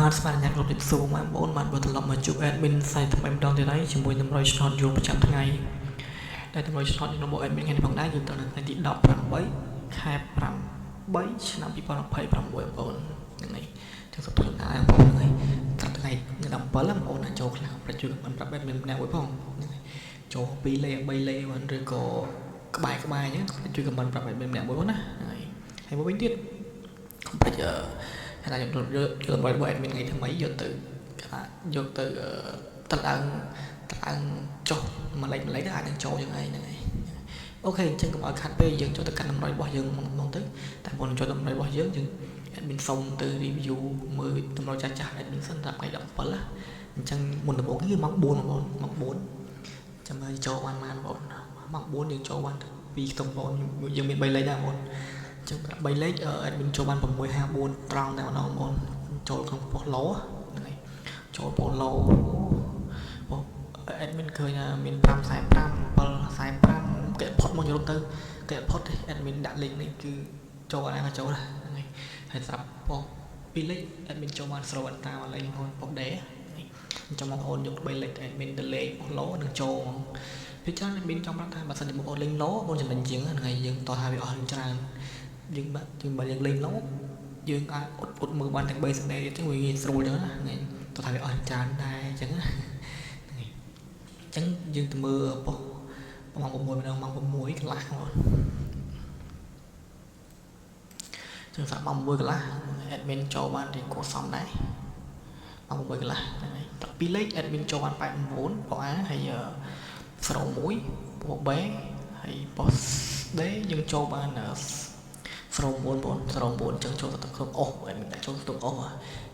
បានស្មានញ៉ាំរត់ទឹកស៊ូមកបងបានបើត្រឡប់មកជួប admin ផ្សាយថ្មីម្ដងទៀតហើយជាមួយនឹង100 shot យូរប្រចាំថ្ងៃដែល100 shot របស់ admin ថ្ងៃនេះផងដែរយើងទៅនៅថ្ងៃទី18ខែ8ឆ្នាំ2026បងប្អូនហ្នឹងហើយចឹងសុខទុក្ខណាស់បងប្អូនហ្នឹងហើយត្រឹមថ្ងៃ17បងប្អូនចូលខ្លះប្រជុំមិនប្រាប់ admin ម្នាក់មួយផងហ្នឹងហើយចូល2លេខ3លេខមិនឬក៏ក្បែរអញ្ចឹងជួយ comment ប្រាប់ admin ម្នាក់មួយផងណាហើយមកវិញទៀតកុំបាច់ហើយខ្ញុំយករបស់ admin ថ្ងៃថ្មីយកទៅតឡើងចុះមួយលេខទៅអាចនឹងចូលយ៉ាងហ្នឹងហើយអូខេអញ្ចឹងកុំឲ្យខាត់ពេកយើងចូលទៅកាន់តម្រុយរបស់យើងមកទៅតែមុនចូលតម្រុយរបស់យើង admin សុំទៅ review មើលតម្រុយចាស់ admin សិនតាមថ្ងៃ17ណាអញ្ចឹងមុនដំបូងគឺម៉ោង4បងប្អូនម៉ោង4ចាំមើលចូលបានម៉ោង4យើងចូលបានពីខ្ទង់បងប្អូនយើងមាន3លេខដែរបងប្អូនចឹង3លេខadmin ចូលបាន654ត្រង់តែម្ដងបងចូលក្នុងប៉ុស្តិ៍ឡូហ្នឹងហើយចូលប៉ុស្តិ៍ឡូadmin ឃើញថាមាន545 745កែផុតមកយល់ទៅកែផុត admin ដាក់លេខនេះគឺចូលអាណាចូលហ្នឹងហើយស្រាប់ប៉ុស្តិ៍2លេខ admin ចូលបានស្រវត្តតាមលេខហ្នឹងប៉ុស្តិ៍ដែរអញ្ចឹងបងប្អូនយក3លេខ admin ទៅលេខប៉ុស្តិ៍ឡូនឹងចូលពីច្រើន admin ចង់ប្រាប់ថាបើសិនជាបងប្អូនលេងឡូបងចំណេញជាងហ្នឹងហើយយើងតោះថាវាអស់ច្រើនយើងបើយើងលេងឡូយើងអាចអត់មើលបានទាំង3សម្ដែងទៀតវាងាយស្រួលចឹងណាហ្នឹងតោះថាវាអស់ច្រើនដែរចឹងណាហ្នឹងអញ្ចឹងយើងទៅមើលប៉ុស្តិ៍ម៉ោង6ម្ដងម៉ោង6កន្លះបងចឹងសាក់ម៉ោង6កន្លះ admin ចូលបានទីគួរសមដែរម៉ោង6កន្លះហ្នឹងហើយតែ2លេខ admin ចូលបាន89ប៉ុស្តិ៍ A ហើយ01ប៉ុស្តិ៍ B ហើយប៉ុស្តិ៍ D យើងចូលបាន09បង09ចឹងចូលទៅក្នុងអស់admin ដាក់ចូលទៅអស់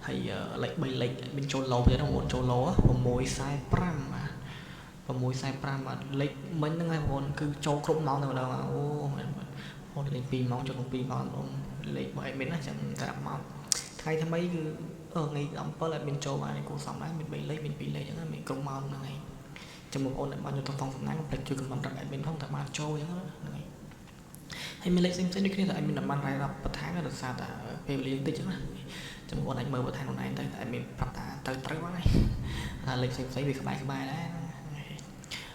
ហើយលេខ3លេខ admin ចូលឡូទៀតបងចូលឡូ645បាទលេខមិញហ្នឹងហើយបងគឺចូលគ្រប់ម៉ោងតែម្ដងអូបងលេខ2ម៉ោងចូលក្នុង2ម៉ោងបងលេខរបស់ admin ណាចាំប្រាប់មកថ្ងៃថ្មីគឺថ្ងៃ17 admin ចូលបានគួរសមដែរមាន3លេខមាន2លេខចឹងមានគ្រប់ម៉ោងហ្នឹងហើយចាំបងប្អូនបានយកទៅផងសំណាងកុំភ្លេចជួយ comment ប្រាប់ admin ផងតែបានចូលចឹងហ្នឹងហើយហើយមានលេខផ្សេងៗដូចគ្នាតែ admin បានរ៉ាយរាប់បន្ថែមដោយសារតែពេលវេលាតិចចឹងណាចាំបងប្អូនអាចមើលបន្ថែមខ្លួនឯងទៅតែ admin ប្រាប់ថាត្រូវហ្នឹងហើយថាលេខផ្សេងៗវាក្បែរដែរ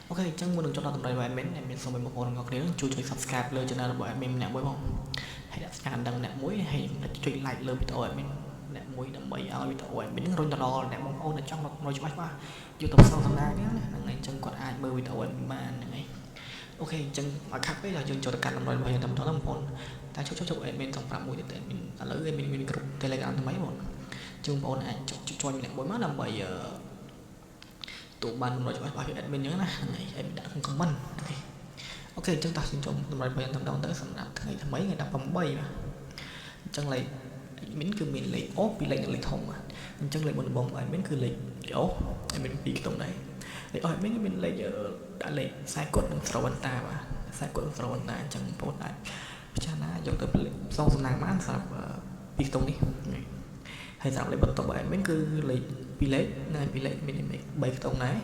អូខេអញ្ចឹងមុននឹងចូលដល់តម្រៃរបស់ admin សូមឲ្យបងប្អូនទាំងអស់គ្នាជួយ subscribe លើ channel របស់ admin ម្នាក់មួយផងហើយដាក់ស្កានដឹងម្នាក់មួយហើយជួយ like លើវីដេអូ admin ម្នាក់មួយដើម្បីឲ្យវីដេអូ admin នឹងរុញទៅដល់អ្នកបងប្អូនដែលចង់មើលច្បាស់យកទៅផ្សងសំណាងហ្នឹងអញ្ចឹងគាត់អាចមើលវីដេអូ admin បានហ្នឹងហើយអូខេអញ្ចឹងឲ្យខាត់ពេកយើងចូលទៅកាន់តម្រៃរបស់យើងតែម្ដងបងប្អូនតែជប់ admin ចង់ប្រាប់មួយទៀត admin ឥឡូវ admin មានក្រុម Telegram ថ្មីបងជូនបងប្អូនអាចជួយម្នាក់មួយមកដើម្បីទូបានតម្រូវច្បាស់របស់ admin អញ្ចឹងណាហ្នឹងហើយ admin ដាក់ក្នុង comment អូខេអញ្ចឹងតោះយើងចូលតម្រូវរបស់យើងតែម្ដងទៅសម្រាប់ថ្ងៃថ្មីថ្ងៃ18បាទអញ្ចឹងលេខ admin គឺមានលេខអូពីលេខនិងលេខធំបាទអញ្ចឹងលេខមុនដំបូងរបស់ admin គឺលេខអូ admin 2ខ្ទង់ដែរលេខអូ admin មានលេខដាក់លេខខ្សែគុតនិងស្រវន្តាបាទខ្សែគុតនិងស្រវន្តាអញ្ចឹងបងប្អូនអាចពិចារណាយកទៅផ្សងសំណាងបានសម្រាប់2ខ្ទង់នេះហើយសម្រាប់លេខបន្ទាប់របស់ admin គឺលេខ2លេខនិង2លេខមានលេខ3ខ្ទង់ដែរ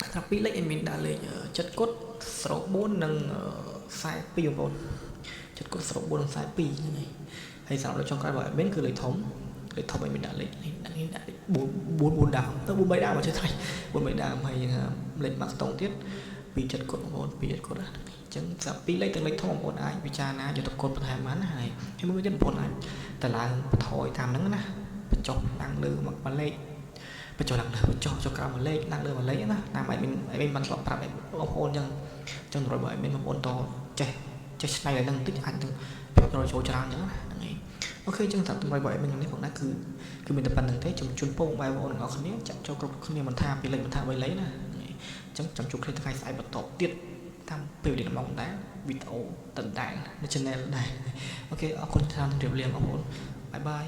សម្រាប់2លេខ admin ដាក់លេខចិត្តគុតស្រោ4និង42បងប្អូនចិត្តគុតស្រោ4និង42ហ្នឹងហើយសម្រាប់លេខចុងក្រោយរបស់ admin គឺលេខធំ admin ដាក់លេខ4ដើមទៅ4 3ដើមមកចេះថ្លៃ4 3ដើមហើយលេខមួយខ្ទង់ទៀត2ចិត្តគុតបងប្អូន2ចិត្តគុតណាអញ្ចឹងសម្រាប់2លេខទាំងលេខធំបងប្អូនអាចពិចារណាយកទៅគុតបន្ថែមបានណាហើយមួយទៀតបងប្អូនអាចតឡើងបន្ថយតាមហ្នឹងណាបញ្ចុះឡើងលើមកលេខបញ្ចុះឡើងលើបញ្ចុះក្រោមមួយលេខឡើងលើមួយលេខណាតាម admin បានស្បប្រាប់បងប្អូនអញ្ចឹងរយរបស់ admin បងប្អូនតចេះឆ្នៃឡើងនឹងបន្តិចអាចនឹងរយចូលច្រើនអញ្ចឹងណាហ្នឹងហើយអូខេអញ្ចឹងតាមតម្រៃរបស់ admin នេះផងដែរគឺមានតែប៉ុណ្្នឹងទេជូនពងបងប្អូនទាំងអស់គ្នាចាក់ចូលគ្រប់គ្នាមិនថាពីលេខមិនថា3លេខណាអញ្ចឹងចាំជួបគ្នាថ្ងៃស្អែកបន្តទៀតតាមពេលវេលាម៉ោងដែរវីដេអូដដែលនៅ channel ដែរអូខេអរគុណច្រើនជម្រាបលាបងប្អូនបាយបាយ